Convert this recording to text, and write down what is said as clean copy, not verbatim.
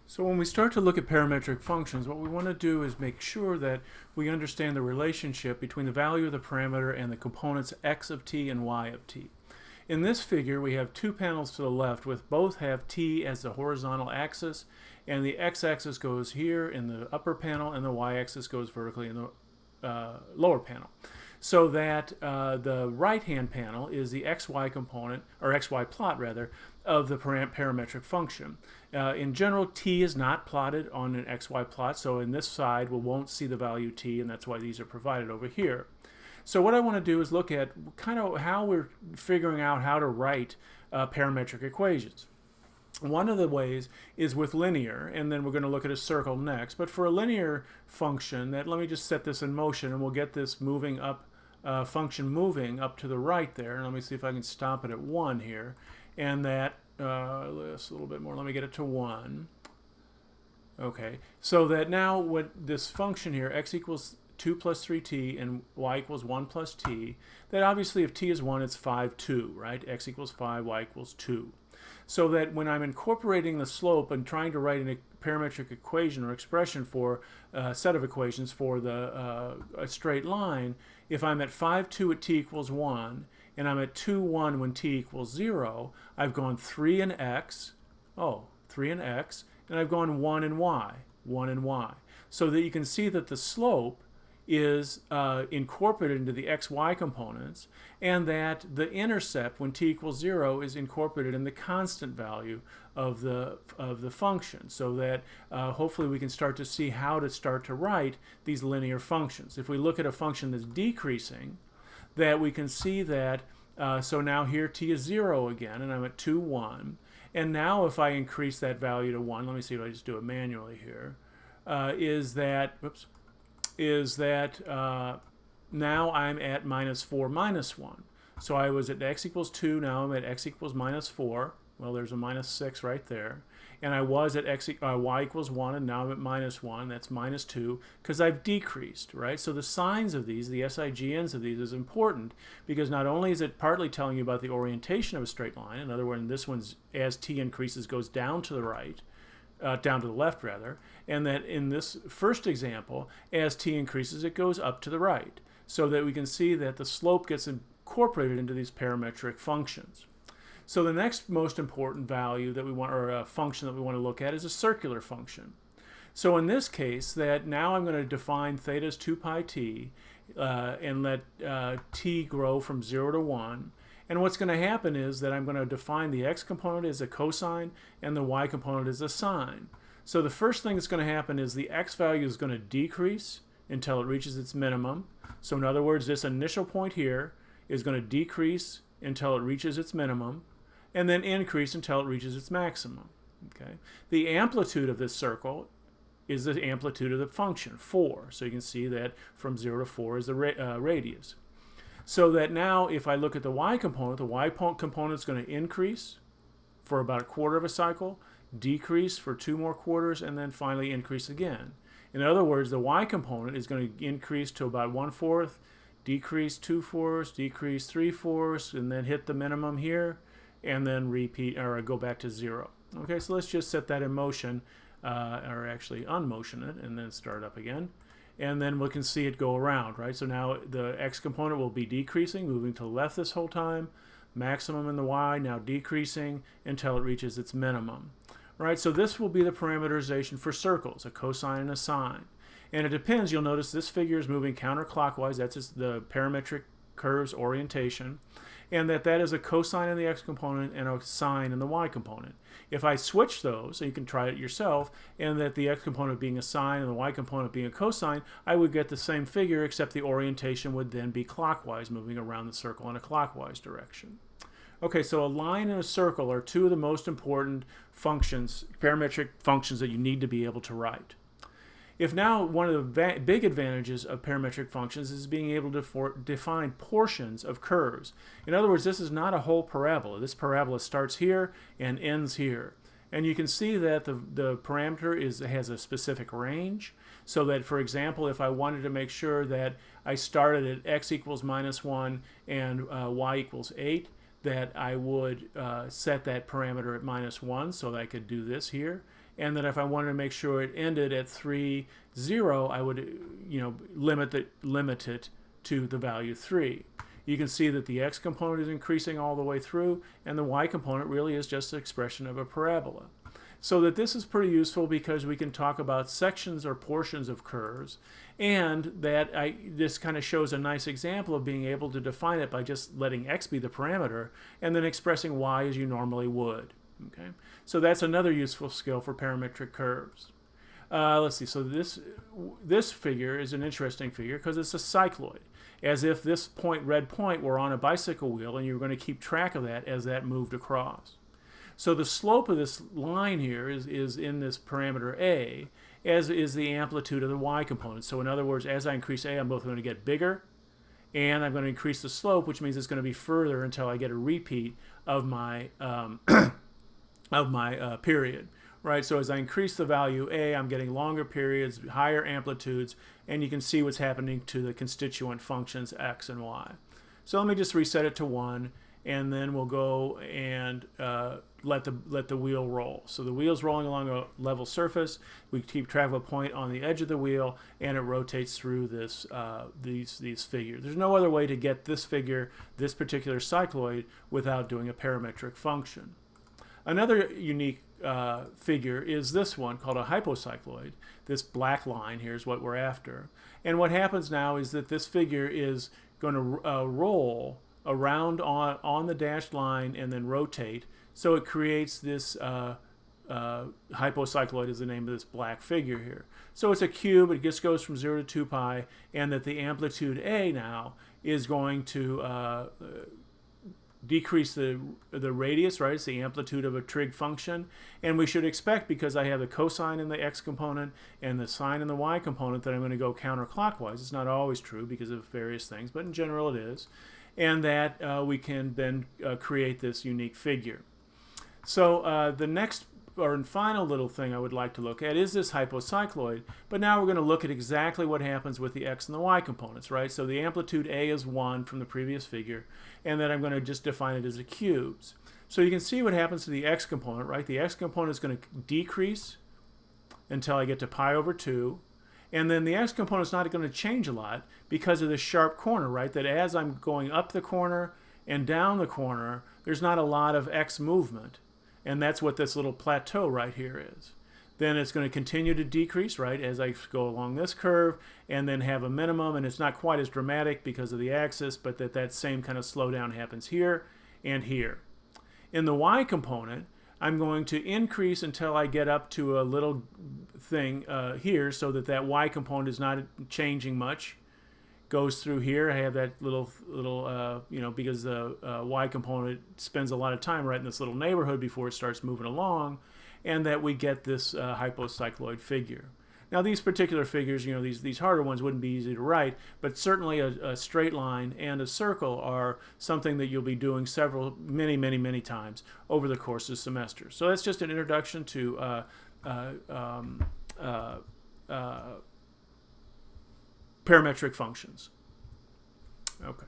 So when we start to look at parametric functions, what we want to do is make sure that we understand the relationship between the value of the parameter and the components x of t and y of t. In this figure, we have two panels to the left with both have t as the horizontal axis, and the x-axis goes here in the upper panel and the y-axis goes vertically in the lower panel. So that the right-hand panel is the xy component, or xy plot rather, of the parametric function. In general, t is not plotted on an xy plot, so in this side we won't see the value t, and that's why these are provided over here. So what I want to do is look at kind of how we're figuring out how to write parametric equations. One of the ways is with linear, and then we're going to look at a circle next. But for a linear function, let me just set this in motion, and we'll get this moving up, function moving up to the right there. Let me see if I can stop it at 1 here. And that, just a little bit more, let me get it to 1. Okay, so that now what this function here, x equals 2 plus 3t and y equals 1 plus t, that obviously if t is 1, it's 5, 2, right? X equals 5, y equals 2. So that when I'm incorporating the slope and trying to write a parametric equation or expression for a set of equations for a straight line, if I'm at 5, 2 at t equals 1, and I'm at 2, 1 when t equals 0, I've gone 3 in x, 3 in x, and I've gone 1 in y, 1 in y. So that you can see that the slope is incorporated into the xy components, and that the intercept when t equals 0 is incorporated in the constant value of the function, so that hopefully we can start to see how to start to write these linear functions. If we look at a function that's decreasing, that we can see that so now here t is 0 again, and I'm at 2, 1, and now if I increase that value to 1, let me see if I just do it manually here, is that now I'm at minus 4 minus 1. So I was at x equals 2, now I'm at x equals minus 4. Well, there's a minus 6 right there. And I was at y equals 1, and now I'm at minus 1. That's minus 2, because I've decreased, right? So the signs of these, the SIGNs of these, is important, because not only is it partly telling you about the orientation of a straight line, in other words, this one's, as t increases, goes down to the right, down to the left rather, and that in this first example, as t increases, it goes up to the right, so that we can see that the slope gets incorporated into these parametric functions. So the next most important value that we want, or a function that we want to look at, is a circular function. So in this case, that now I'm going to define theta as 2 pi t and let t grow from 0 to 1. And what's going to happen is that I'm going to define the x component as a cosine and the y component as a sine. So the first thing that's going to happen is the x value is going to decrease until it reaches its minimum. So in other words, this initial point here is going to decrease until it reaches its minimum, and then increase until it reaches its maximum. Okay. The amplitude of this circle is the amplitude of the function, 4. So you can see that from 0 to 4 is the radius. So that now if I look at the y component, the y component is going to increase for about a quarter of a cycle, decrease for 2 more quarters, and then finally increase again. In other words, the y component is going to increase to about 1/4, decrease 2/4, decrease 3/4, and then hit the minimum here, and then repeat or go back to 0. Okay, so let's just set that in motion, or actually unmotion it, and then start up again. And then we can see it go around, right? So now the x component will be decreasing, moving to the left this whole time, maximum in the y, now decreasing until it reaches its minimum, right? So this will be the parameterization for circles, a cosine and a sine. And it depends, you'll notice this figure is moving counterclockwise, that's just the parametric curve's orientation, and that is a cosine in the x component and a sine in the y component. If I switch those, so you can try it yourself, and that the x component being a sine and the y component being a cosine, I would get the same figure, except the orientation would then be clockwise, moving around the circle in a clockwise direction. Okay, so a line and a circle are two of the most important functions, parametric functions, that you need to be able to write. If now one of the big advantages of parametric functions is being able to define portions of curves. In other words, this is not a whole parabola. This parabola starts here and ends here. And you can see that the parameter has a specific range, so that, for example, if I wanted to make sure that I started at x equals minus 1 and y equals 8, that I would set that parameter at minus 1, so that I could do this here. and that if I wanted to make sure it ended at 3, 0, I would, limit it to the value 3. You can see that the x component is increasing all the way through, and the y component really is just an expression of a parabola. So that this is pretty useful because we can talk about sections or portions of curves, and that this kind of shows a nice example of being able to define it by just letting x be the parameter and then expressing y as you normally would. Okay, so that's another useful skill for parametric curves. Let's see, so this figure is an interesting figure because it's a cycloid, as if this red point were on a bicycle wheel and you were going to keep track of that as that moved across. So the slope of this line here is in this parameter a, as is the amplitude of the y component. So in other words, as I increase a, I'm both going to get bigger, and I'm going to increase the slope, which means it's going to be further until I get a repeat of my period. Right, so as I increase the value a, I'm getting longer periods, higher amplitudes, and you can see what's happening to the constituent functions x and y. So let me just reset it to 1, and then we'll go and let the wheel roll. So the wheel's rolling along a level surface. We keep track of a point on the edge of the wheel, and it rotates through these figures. There's no other way to get this figure, this particular cycloid, without doing a parametric function. Another unique figure is this one called a hypocycloid. This black line here is what we're after. And what happens now is that this figure is going to roll around on the dashed line and then rotate. So it creates this hypocycloid is the name of this black figure here. So it's a cube. It just goes from 0 to 2 pi, and that the amplitude a now is going to decrease the radius, right? It's the amplitude of a trig function, and we should expect, because I have the cosine in the x component and the sine in the y component, that I'm going to go counterclockwise. It's not always true because of various things, but in general it is, and that we can then create this unique figure. So the next or final little thing I would like to look at is this hypocycloid, but now we're going to look at exactly what happens with the x and the y components, right? So the amplitude a is 1 from the previous figure, and then I'm going to just define it as a cubes. So you can see what happens to the x component, right? The x component is going to decrease until I get to pi over 2, and then the x component is not going to change a lot because of this sharp corner, right? That as I'm going up the corner and down the corner, there's not a lot of x movement. And that's what this little plateau right here is. Then it's going to continue to decrease, right, as I go along this curve, and then have a minimum, and it's not quite as dramatic because of the axis, but that same kind of slowdown happens here and here. In the y component, I'm going to increase until I get up to a little thing here, so that y component is not changing much. Goes through here. I have that little because the y component spends a lot of time right in this little neighborhood before it starts moving along, and that we get this hypocycloid figure. Now these particular figures, these harder ones wouldn't be easy to write, but certainly a straight line and a circle are something that you'll be doing many times over the course of the semester. So that's just an introduction to parametric functions. Okay.